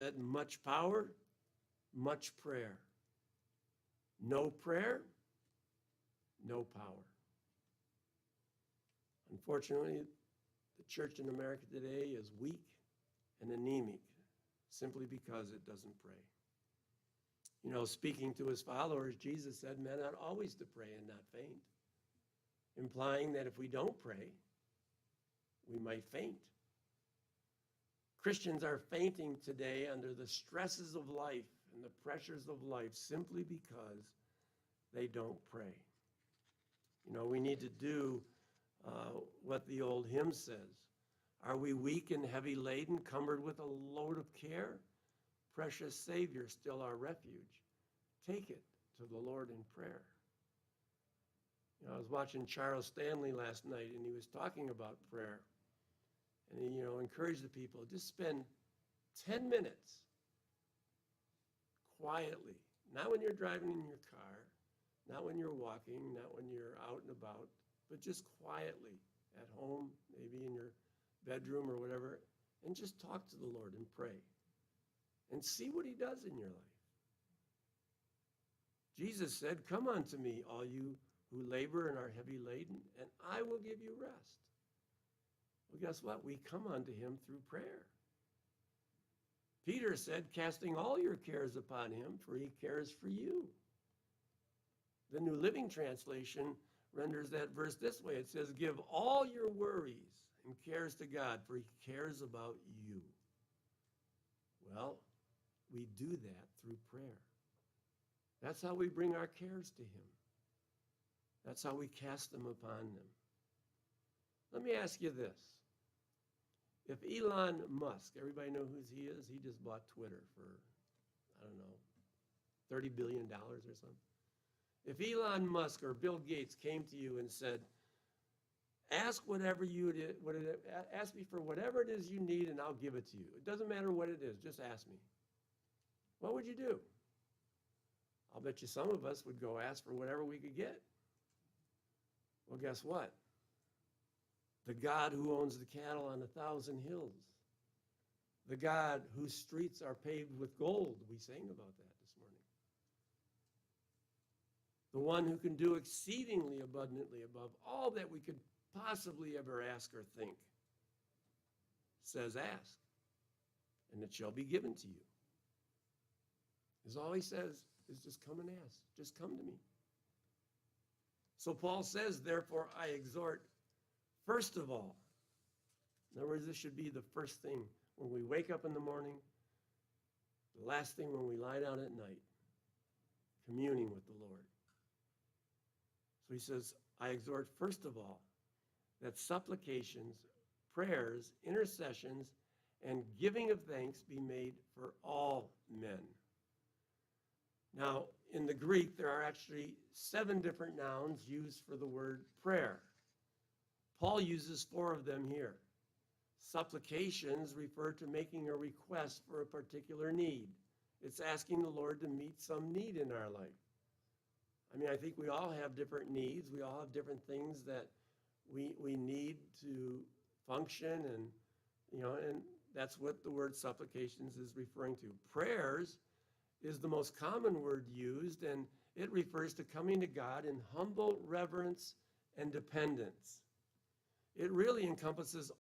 said, much power, much prayer. No prayer, no power. Unfortunately, the church in America today is weak and anemic simply because it doesn't pray. You know, speaking to his followers, Jesus said, men ought always to pray and not faint, implying that if we don't pray, we might faint. Christians are fainting today under the stresses of life and the pressures of life simply because they don't pray. You know, we need to do what the old hymn says. Are we weak and heavy laden, cumbered with a load of care? Precious Savior, still our refuge. Take it to the Lord in prayer. You know, I was watching Charles Stanley last night, and he was talking about prayer. And he, encouraged the people, just spend 10 minutes quietly, not when you're driving in your car, not when you're walking, not when you're out and about, but just quietly at home, maybe in your bedroom or whatever, and just talk to the Lord and pray and see what he does in your life. Jesus said, come unto me, all you who labor and are heavy laden, and I will give you rest. Well, guess what? We come unto him through prayer. Peter said, casting all your cares upon him, for he cares for you. The New Living Translation renders that verse this way. It says, give all your worries and cares to God, for he cares about you. Well, we do that through prayer. That's how we bring our cares to him. That's how we cast them upon him. Let me ask you this. If Elon Musk, everybody know who he is? He just bought Twitter for, I don't know, $30 billion or something. If Elon Musk or Bill Gates came to you and said, ask whatever ask me for whatever it is you need and I'll give it to you. It doesn't matter what it is, just ask me. What would you do? I'll bet you some of us would go ask for whatever we could get. Well, guess what? The God who owns the cattle on 1,000 hills, the God whose streets are paved with gold, we sang about that this morning. The one who can do exceedingly abundantly above all that we could possibly ever ask or think, says ask, and it shall be given to you. Is all he says is just come and ask. Just come to me. So Paul says, therefore, I exhort, first of all. In other words, this should be the first thing when we wake up in the morning, the last thing when we lie down at night, communing with the Lord. So he says, I exhort, first of all, that supplications, prayers, intercessions, and giving of thanks be made for all men. Now, in the Greek, there are actually 7 different nouns used for the word prayer. Paul uses 4 of them here. Supplications refer to making a request for a particular need. It's asking the Lord to meet some need in our life. I mean, I think we all have different needs. We all have different things that we need to function, and that's what the word supplications is referring to. Prayers is the most common word used, and it refers to coming to God in humble reverence and dependence. It really encompasses